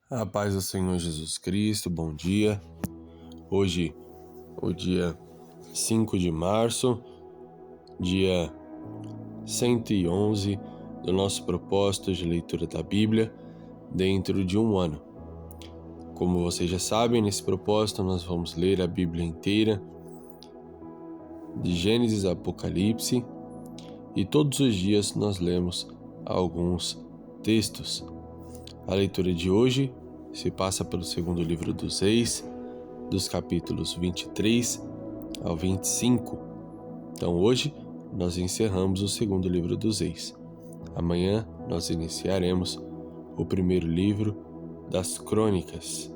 A paz do Senhor Jesus Cristo, bom dia. Hoje, o dia 5 de março, dia 111 do nosso propósito de leitura da Bíblia dentro de um ano. Como vocês já sabem, nesse propósito nós vamos ler a Bíblia inteira, de Gênesis a Apocalipse, e todos os dias nós lemos alguns textos. A leitura de hoje se passa pelo segundo livro dos Reis, dos capítulos 23 ao 25. Então hoje nós encerramos o segundo livro dos Reis. Amanhã nós iniciaremos o primeiro livro das Crônicas.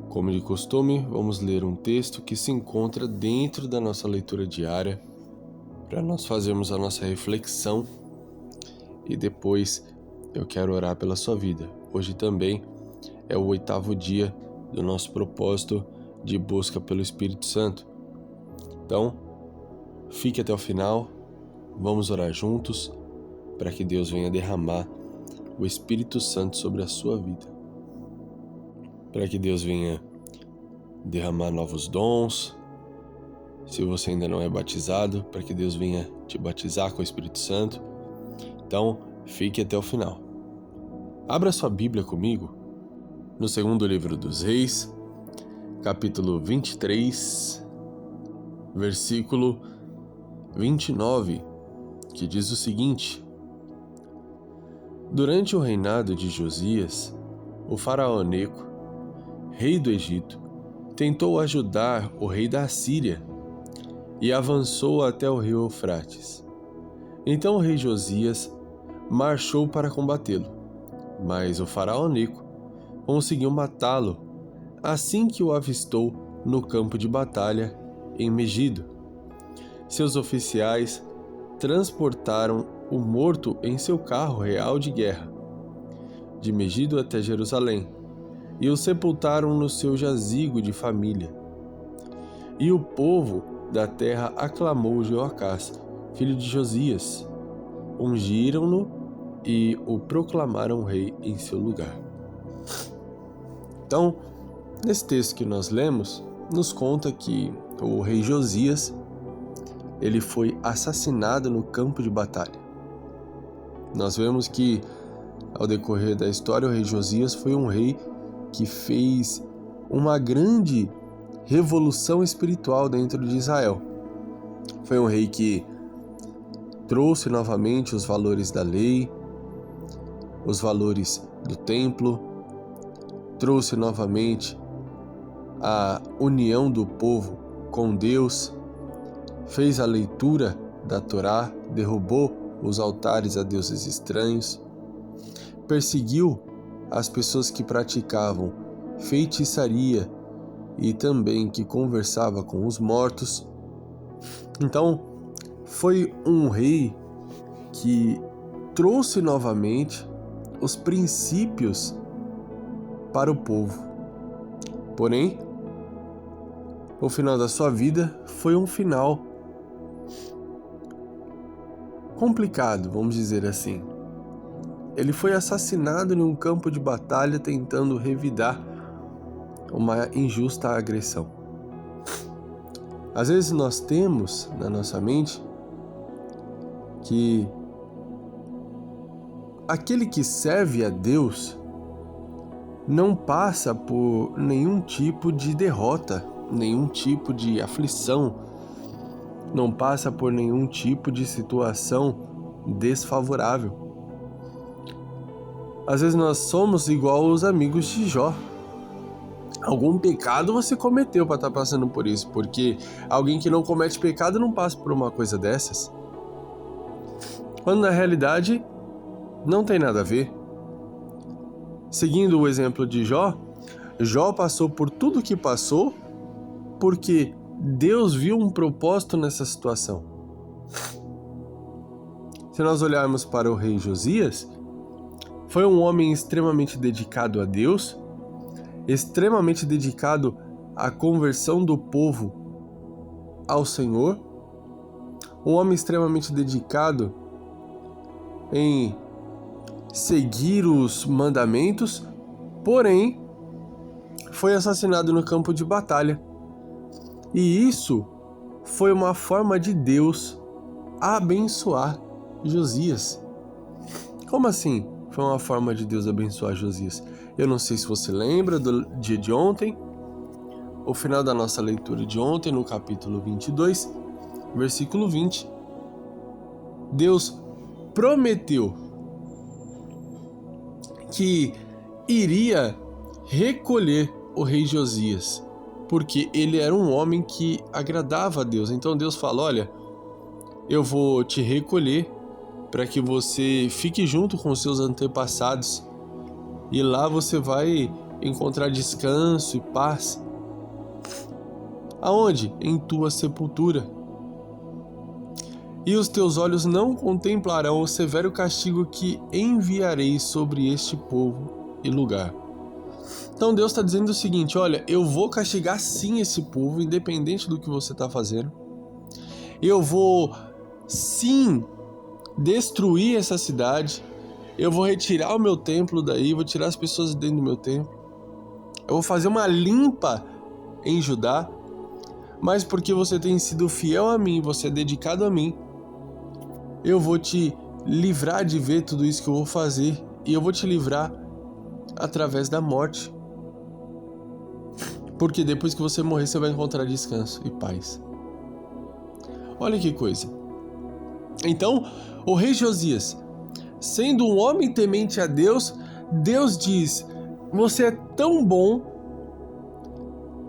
Como de costume, vamos ler um texto que se encontra dentro da nossa leitura diária para nós fazermos a nossa reflexão e depois eu quero orar pela sua vida. Hoje também é o 8º dia do nosso propósito de busca pelo Espírito Santo. Então, fique até o final, vamos orar juntos para que Deus venha derramar o Espírito Santo sobre a sua vida. Para que Deus venha derramar novos dons. Se você ainda não é batizado, para que Deus venha te batizar com o Espírito Santo. Então, fique até o final. Abra sua Bíblia comigo no segundo livro dos Reis, capítulo 23, versículo 29, que diz o seguinte: Durante o reinado de Josias, o faraó Neco, rei do Egito, tentou ajudar o rei da Assíria e avançou até o rio Eufrates. Então o rei Josias marchou para combatê-lo, mas o faraó Neco conseguiu matá-lo assim que o avistou no campo de batalha em Megido. Seus oficiais transportaram o morto em seu carro real de guerra, de Megido até Jerusalém, e o sepultaram no seu jazigo de família. E o povo da terra aclamou Jeoacás, filho de Josias, ungiram-no e o proclamaram rei em seu lugar. Então, nesse texto que nós lemos, nos conta que o rei Josias, ele foi assassinado no campo de batalha. Nós vemos que, ao decorrer da história, o rei Josias foi um rei que fez uma grande revolução espiritual dentro de Israel. Foi um rei que trouxe novamente os valores da lei, os valores do templo, trouxe novamente a união do povo com Deus, fez a leitura da Torá, derrubou os altares a deuses estranhos, perseguiu as pessoas que praticavam feitiçaria e também que conversava com os mortos. Então, foi um rei que trouxe novamente os princípios para o povo. Porém, o final da sua vida foi um final complicado, vamos dizer assim. Ele foi assassinado em um campo de batalha tentando revidar uma injusta agressão. Às vezes nós temos na nossa mente que aquele que serve a Deus não passa por nenhum tipo de derrota, nenhum tipo de aflição, não passa por nenhum tipo de situação desfavorável. Às vezes nós somos igual os amigos de Jó. Algum pecado você cometeu para estar passando por isso, porque alguém que não comete pecado não passa por uma coisa dessas. Quando na realidade não tem nada a ver. Seguindo o exemplo de Jó, Jó passou por tudo o que passou porque Deus viu um propósito nessa situação. Se nós olharmos para o rei Josias, foi um homem extremamente dedicado a Deus, extremamente dedicado à conversão do povo ao Senhor, um homem extremamente dedicado em seguir os mandamentos, porém foi assassinado no campo de batalha. E isso foi uma forma de Deus abençoar Josias. Como assim foi uma forma de Deus abençoar Josias? Eu não sei se você lembra do dia de ontem, o final da nossa leitura de ontem, no capítulo 22, versículo 20. Deus prometeu que iria recolher o rei Josias, porque ele era um homem que agradava a Deus. Então Deus fala: olha, eu vou te recolher para que você fique junto com os seus antepassados, e lá você vai encontrar descanso e paz. Aonde? Em tua sepultura. E os teus olhos não contemplarão o severo castigo que enviarei sobre este povo e lugar. Então Deus está dizendo o seguinte: olha, eu vou castigar sim esse povo, independente do que você está fazendo. Eu vou sim destruir essa cidade. Eu vou retirar o meu templo daí, vou tirar as pessoas de dentro do meu templo. Eu vou fazer uma limpa em Judá. Mas porque você tem sido fiel a mim, você é dedicado a mim, eu vou te livrar de ver tudo isso que eu vou fazer. E eu vou te livrar através da morte. Porque depois que você morrer, você vai encontrar descanso e paz. Olha que coisa. Então, o rei Josias, sendo um homem temente a Deus, Deus diz: você é tão bom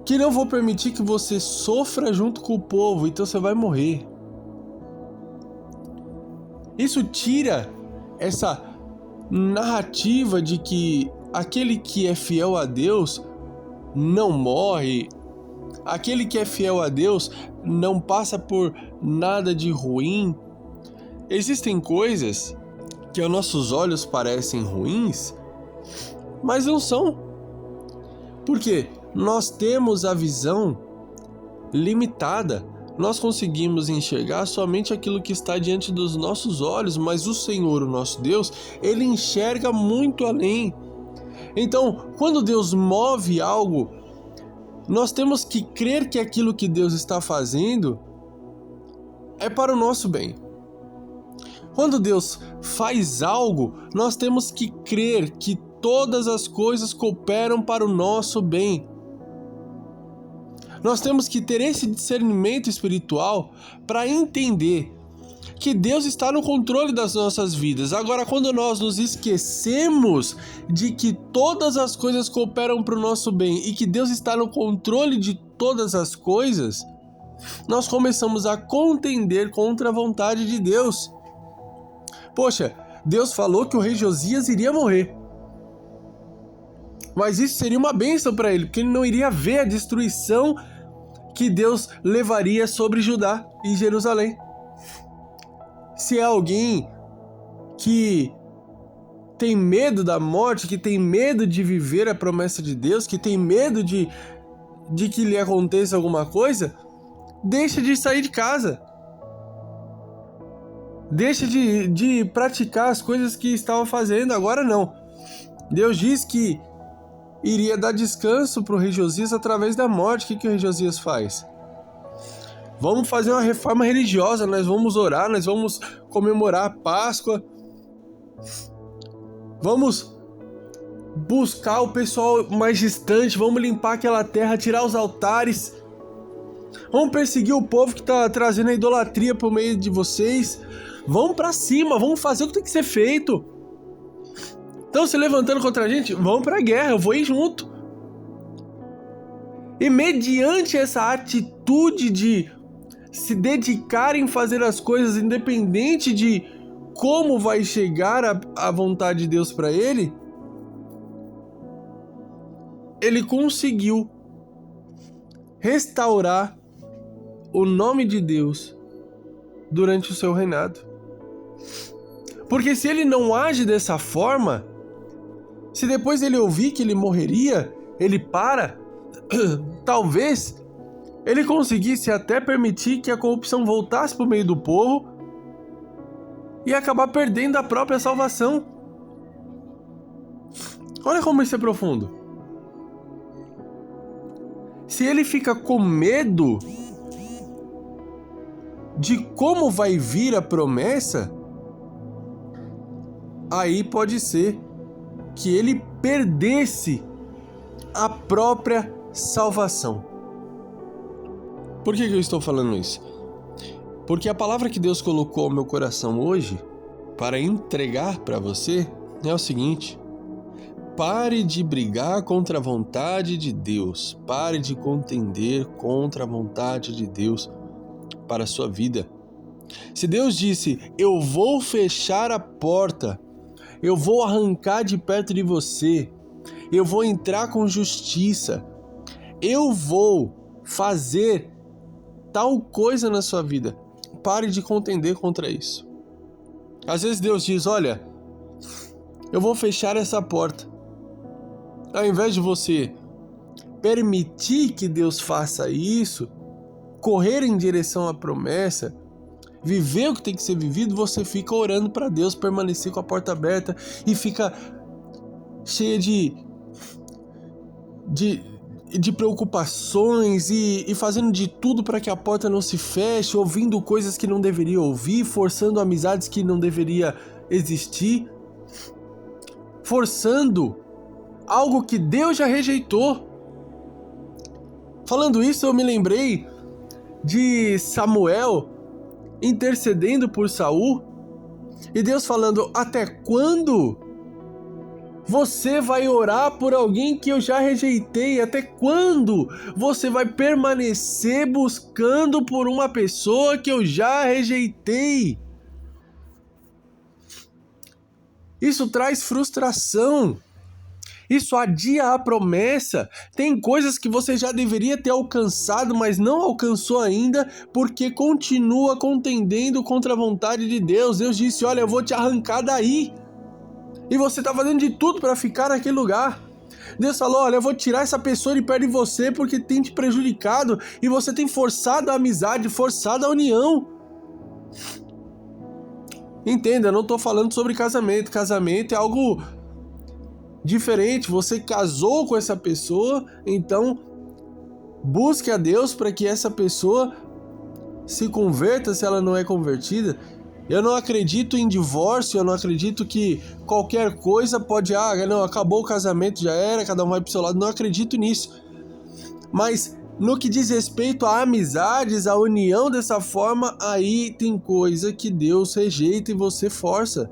que não vou permitir que você sofra junto com o povo, então você vai morrer. Isso tira essa narrativa de que aquele que é fiel a Deus não morre, aquele que é fiel a Deus não passa por nada de ruim. Existem coisas que aos nossos olhos parecem ruins, mas não são. Por quê? Nós temos a visão limitada. Nós conseguimos enxergar somente aquilo que está diante dos nossos olhos, mas o Senhor, o nosso Deus, Ele enxerga muito além. Então, quando Deus move algo, nós temos que crer que aquilo que Deus está fazendo é para o nosso bem. Quando Deus faz algo, nós temos que crer que todas as coisas cooperam para o nosso bem. Nós temos que ter esse discernimento espiritual para entender que Deus está no controle das nossas vidas. Agora, quando nós nos esquecemos de que todas as coisas cooperam para o nosso bem e que Deus está no controle de todas as coisas, nós começamos a contender contra a vontade de Deus. Poxa, Deus falou que o rei Josias iria morrer. Mas isso seria uma bênção para ele, porque ele não iria ver a destruição que Deus levaria sobre Judá e Jerusalém. Se é alguém que tem medo da morte, que tem medo de viver a promessa de Deus, que tem medo de que lhe aconteça alguma coisa, deixa de sair de casa. Deixa de praticar as coisas que estava fazendo. Agora não. Deus diz que iria dar descanso para o rei Josias através da morte. O que o rei Josias faz? Vamos fazer uma reforma religiosa, nós vamos orar, nós vamos comemorar a Páscoa. Vamos buscar o pessoal mais distante, vamos limpar aquela terra, tirar os altares. Vamos perseguir o povo que está trazendo a idolatria por meio de vocês. Vamos para cima, vamos fazer o que tem que ser feito. Estão se levantando contra a gente? Vamos para a guerra, eu vou ir junto. E mediante essa atitude de se dedicar em fazer as coisas independente de como vai chegar a vontade de Deus para ele, ele conseguiu restaurar o nome de Deus durante o seu reinado. Porque se ele não age dessa forma, se depois ele ouvir que ele morreria, ele para, talvez ele conseguisse até permitir que a corrupção voltasse para o meio do povo e acabar perdendo a própria salvação. Olha como isso é profundo. Se ele fica com medo de como vai vir a promessa, aí pode ser que ele perdesse a própria salvação. Por que eu estou falando isso? Porque a palavra que Deus colocou ao meu coração hoje para entregar para você é o seguinte: pare de brigar contra a vontade de Deus, pare de contender contra a vontade de Deus para a sua vida. Se Deus disse, eu vou fechar a porta, eu vou arrancar de perto de você, eu vou entrar com justiça, eu vou fazer tal coisa na sua vida, pare de contender contra isso. Às vezes Deus diz, olha, eu vou fechar essa porta. Ao invés de você permitir que Deus faça isso, correr em direção à promessa, viver o que tem que ser vivido, você fica orando para Deus permanecer com a porta aberta e fica cheia de preocupações e fazendo de tudo para que a porta não se feche, ouvindo coisas que não deveria ouvir, forçando amizades que não deveria existir, forçando algo que Deus já rejeitou. Falando isso, eu me lembrei de Samuel intercedendo por Saul e Deus falando, até quando você vai orar por alguém que eu já rejeitei? Até quando você vai permanecer buscando por uma pessoa que eu já rejeitei? Isso traz frustração. Isso adia a promessa. Tem coisas que você já deveria ter alcançado, mas não alcançou ainda, porque continua contendendo contra a vontade de Deus. Deus disse, olha, eu vou te arrancar daí. E você está fazendo de tudo para ficar naquele lugar. Deus falou, olha, eu vou tirar essa pessoa de perto de você porque tem te prejudicado e você tem forçado a amizade, forçado a união. Entenda, eu não estou falando sobre casamento. Casamento é algo diferente. Você casou com essa pessoa, então busque a Deus para que essa pessoa se converta se ela não é convertida. Eu não acredito em divórcio, eu não acredito que qualquer coisa pode... não, acabou o casamento, já era, cada um vai pro seu lado. Não acredito nisso. Mas no que diz respeito a amizades, a união dessa forma, aí tem coisa que Deus rejeita e você força.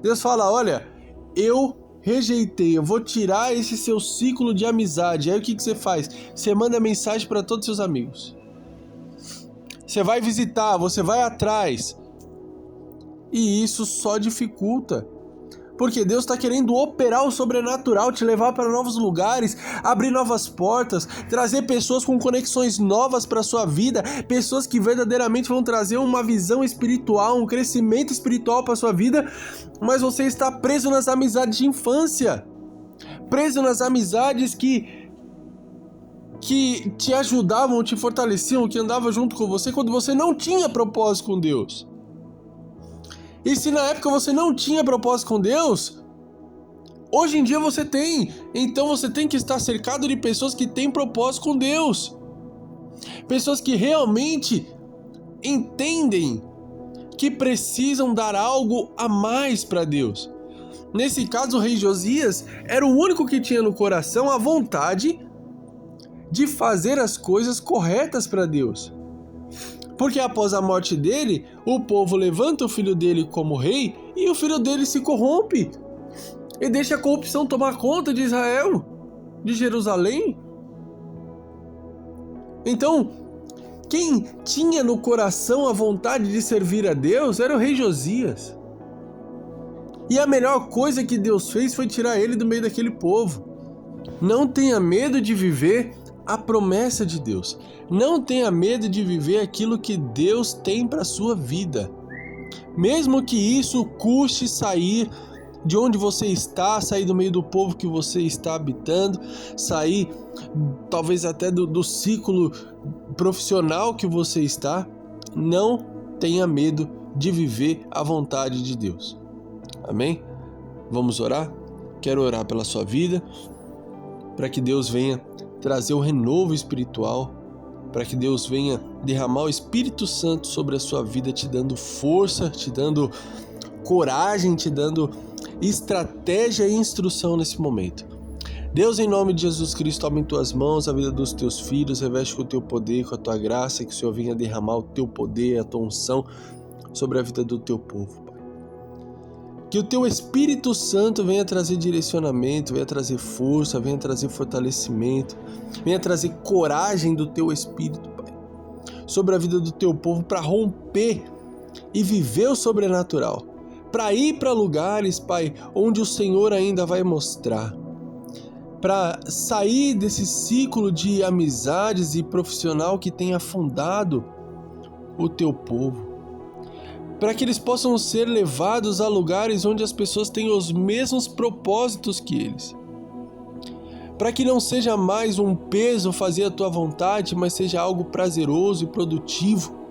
Deus fala, olha, eu rejeitei, eu vou tirar esse seu ciclo de amizade. Aí o que você faz? Você manda mensagem para todos os seus amigos. Você vai visitar, você vai atrás. E isso só dificulta. Porque Deus está querendo operar o sobrenatural, te levar para novos lugares, abrir novas portas, trazer pessoas com conexões novas para a sua vida, pessoas que verdadeiramente vão trazer uma visão espiritual, um crescimento espiritual para a sua vida, mas você está preso nas amizades de infância, preso nas amizades que te ajudavam, te fortaleciam, que andavam junto com você quando você não tinha propósito com Deus. E se na época você não tinha propósito com Deus, hoje em dia você tem. Então você tem que estar cercado de pessoas que têm propósito com Deus. Pessoas que realmente entendem que precisam dar algo a mais para Deus. Nesse caso, o rei Josias era o único que tinha no coração a vontade de fazer as coisas corretas para Deus. Porque após a morte dele, o povo levanta o filho dele como rei e o filho dele se corrompe. E deixa a corrupção tomar conta de Israel, de Jerusalém. Então, quem tinha no coração a vontade de servir a Deus era o rei Josias. E a melhor coisa que Deus fez foi tirar ele do meio daquele povo. Não tenha medo de viver a promessa de Deus. Não tenha medo de viver aquilo que Deus tem para a sua vida. Mesmo que isso custe sair de onde você está, sair do meio do povo que você está habitando, sair talvez até do ciclo profissional que você está, não tenha medo de viver a vontade de Deus. Amém? Vamos orar? quero orar pela sua vida, para que Deus venha trazer o renovo espiritual, para que Deus venha derramar o Espírito Santo sobre a sua vida, te dando força, te dando coragem, te dando estratégia e instrução nesse momento. Deus, em nome de Jesus Cristo, toma em tuas mãos a vida dos teus filhos, reveste com o teu poder, com a tua graça, que o Senhor venha derramar o teu poder, a tua unção sobre a vida do teu povo, Pai. Que o teu Espírito Santo venha trazer direcionamento, venha trazer força, venha trazer fortalecimento, venha trazer coragem do teu Espírito, Pai, sobre a vida do teu povo, para romper e viver o sobrenatural, para ir para lugares, Pai, onde o Senhor ainda vai mostrar, para sair desse ciclo de amizades e profissional que tem afundado o teu povo, para que eles possam ser levados a lugares onde as pessoas têm os mesmos propósitos que eles, para que não seja mais um peso fazer a tua vontade, mas seja algo prazeroso e produtivo.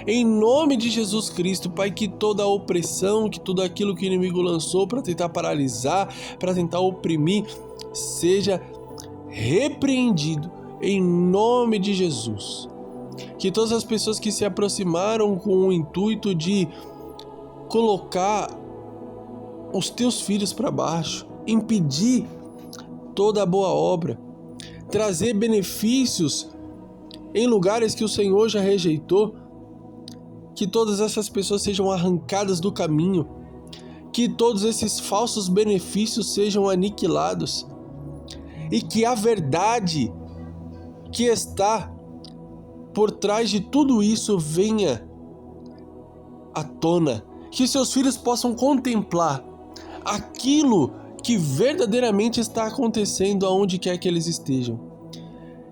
Em nome de Jesus Cristo, Pai, que toda a opressão, que tudo aquilo que o inimigo lançou para tentar paralisar, para tentar oprimir, seja repreendido em nome de Jesus. Que todas as pessoas que se aproximaram com o intuito de colocar os teus filhos para baixo, impedir toda a boa obra, trazer benefícios em lugares que o Senhor já rejeitou, que todas essas pessoas sejam arrancadas do caminho, que todos esses falsos benefícios sejam aniquilados e que a verdade que está por trás de tudo isso venha à tona, que seus filhos possam contemplar aquilo que verdadeiramente está acontecendo aonde quer que eles estejam.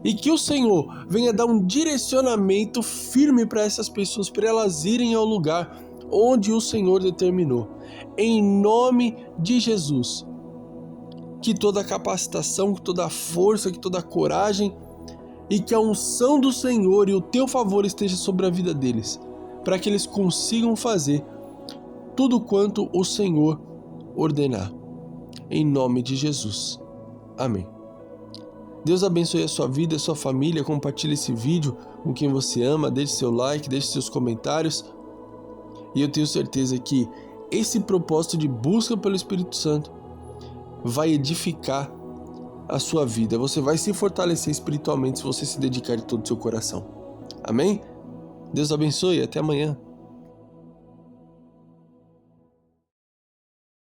E que o Senhor venha dar um direcionamento firme para essas pessoas, para elas irem ao lugar onde o Senhor determinou. Em nome de Jesus. Que toda a capacitação, que toda a força, que toda a coragem e que a unção do Senhor e o teu favor esteja sobre a vida deles, para que eles consigam fazer tudo quanto o Senhor ordenar. Em nome de Jesus. Amém. Deus abençoe a sua vida, a sua família, compartilhe esse vídeo com quem você ama, deixe seu like, deixe seus comentários. E eu tenho certeza que esse propósito de busca pelo Espírito Santo vai edificar a sua vida. Você vai se fortalecer espiritualmente se você se dedicar de todo o seu coração. Amém? Deus abençoe e até amanhã.